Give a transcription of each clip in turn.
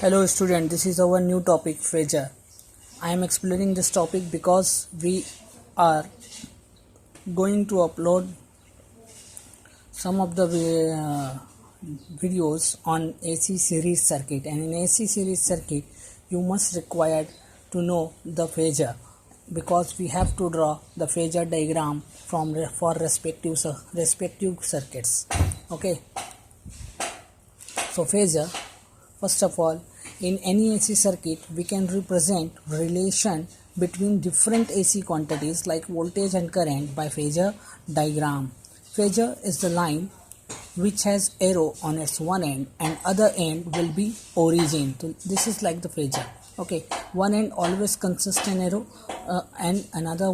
Hello student, this is our new topic phasor. I am explaining this topic because we are going to upload some of the videos on AC series circuit, and in AC series circuit you must required to know the phasor because we have to draw the phasor diagram for respective circuits. Okay, so phasor, first of all, in any AC circuit, we can represent relation between different AC quantities like voltage and current by phasor diagram. Phasor is the line which has arrow on its one end and other end will be origin. So this is like the phasor. Okay, one end always consists an arrow and another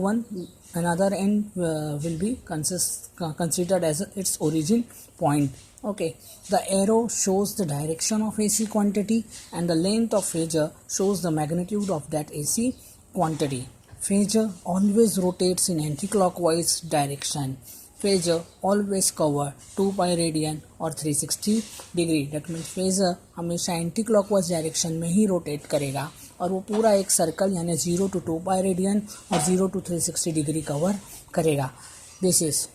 end will be considered as its origin point. Okay, the arrow shows the direction of AC quantity and the length of phasor shows the magnitude of that AC quantity. Phasor always rotates in anti-clockwise direction. Phasor always cover 2 pi radian और 360 degree. That means phasor हमेशा anti clockwise direction में ही rotate करेगा और वो पूरा एक circle यानी 0 to 2 pi radian और 0 to 360 डिग्री कवर करेगा. This is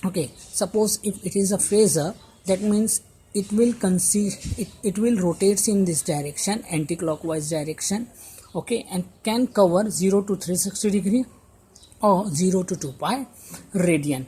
okay. Suppose if it is a phasor, that means it will rotates in this direction, anti-clockwise direction. Okay, and can cover 0 to 360 degree or 0 to 2 pi radian.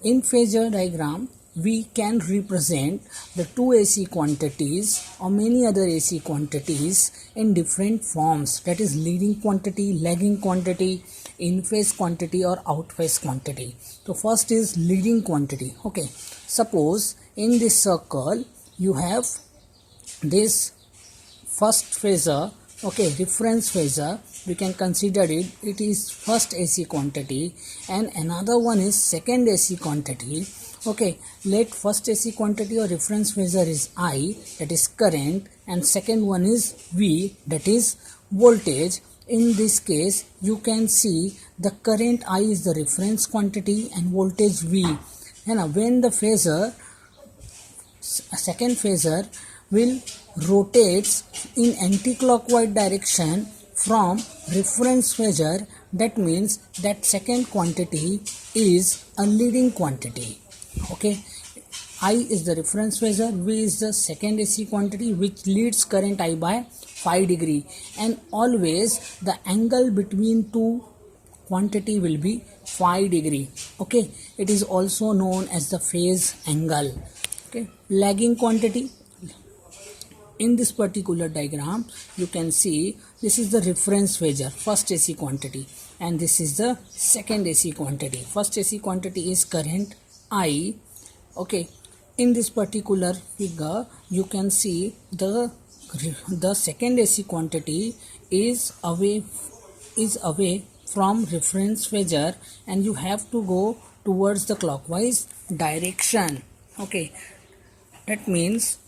In phasor diagram, we can represent the two AC quantities or many other AC quantities in different forms. That is leading quantity, lagging quantity, in phase quantity or out phase quantity. So first is leading quantity. Okay, suppose in this circle you have this first phasor. Okay, reference phasor, we can consider it is first AC quantity and another one is second AC quantity. Okay, let first AC quantity or reference phasor is I, that is current, and second one is V, that is voltage. In this case you can see the current I is the reference quantity and voltage V. And when the phasor, second phasor will rotates in anti-clockwise direction from reference phasor, that means that second quantity is a leading quantity. Okay, I is the reference phasor, V is the second AC quantity which leads current I by 5 degree, and always the angle between two quantity will be 5 degree. Okay, it is also known as the phase angle. Okay, lagging quantity. In this particular diagram you can see this is the reference phasor, first AC quantity, and this is the second AC quantity. First AC quantity is current I. Okay, in this particular figure you can see the second AC quantity is away from reference phasor and you have to go towards the clockwise direction. Okay, that means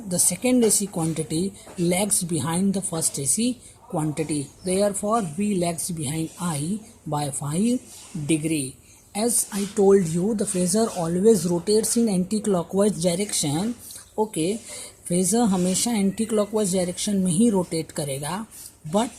the second AC quantity lags behind the first AC quantity. Therefore, V lags behind I by 5 degree. As I told you, the phasor always rotates in anti-clockwise direction. Okay, phasor हमेशा anti-clockwise direction में ही rotate करेगा, but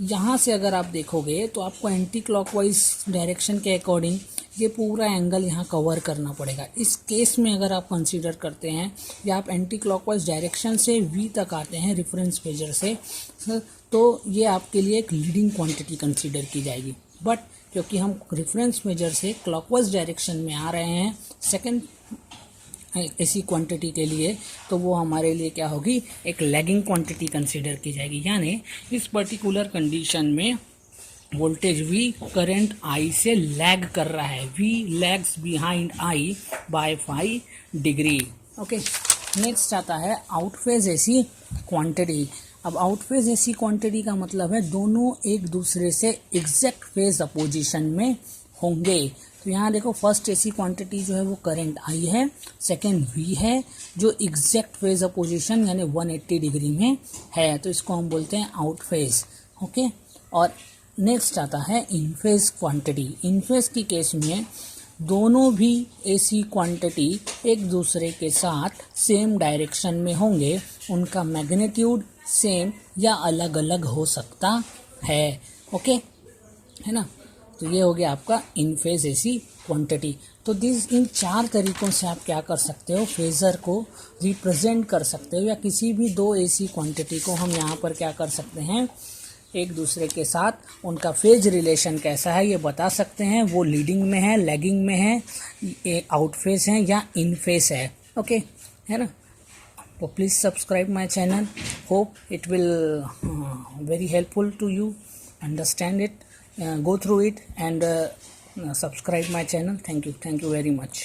यहाँ से अगर आप देखोगे तो आपको एंटी क्लॉकवाइज डायरेक्शन के अकॉर्डिंग ये पूरा एंगल यहाँ कवर करना पड़ेगा. इस केस में अगर आप कंसीडर करते हैं या आप एंटी क्लॉकवाइज डायरेक्शन से V तक आते हैं रेफरेंस फेजर से, तो ये आपके लिए एक लीडिंग क्वांटिटी कंसीडर की जाएगी. बट क्योंकि हम रेफरेंस फेजर से क्लॉकवाइज डायरेक्शन में आ रहे हैं सेकेंड ऐसी क्वांटिटी के लिए, तो वो हमारे लिए क्या होगी, एक लैगिंग क्वांटिटी कंसीडर की जाएगी. यानी इस पर्टिकुलर कंडीशन में वोल्टेज V करंट I से लैग कर रहा है. V lags behind I by 5 degree. Okay, next आता है आउट फेज एसी क्वांटिटी. अब आउट फेज एसी क्वांटिटी का मतलब है दोनों एक दूसरे से एग्जैक्ट फेज अपोजिशन में होंगे. तो यहाँ देखो फर्स्ट एसी क्वांटिटी जो है वो करंट I है, सेकेंड V है, जो एग्जैक्ट फेज अपोजिशन यानी 180 डिग्री में है, तो इसको हम बोलते हैं आउट फेज. ओके, और नेक्स्ट आता है इन फेज क्वांटिटी. इन फेज की केस में दोनों भी एसी क्वांटिटी एक दूसरे के साथ सेम डायरेक्शन में होंगे, उनका मैग्नीट्यूड सेम या अलग अलग हो सकता है। ओके, है ना। तो ये हो गया आपका इन फेज एसी क्वांटिटी। तो इन 4 तरीकों से आप क्या कर सकते हो, फेज़र को रिप्रेजेंट कर सकते हो, या किसी भी 2 एसी क्वांटिटी को हम यहाँ पर क्या कर सकते हैं, एक दूसरे के साथ उनका फेज रिलेशन कैसा है ये बता सकते हैं। वो लीडिंग में है, लैगिंग में है, आउट फेज है या इन फेज है। ओके, है ना। तो please subscribe my channel, hope it will very helpful to you understand it, go through it and subscribe my channel. Thank you very much.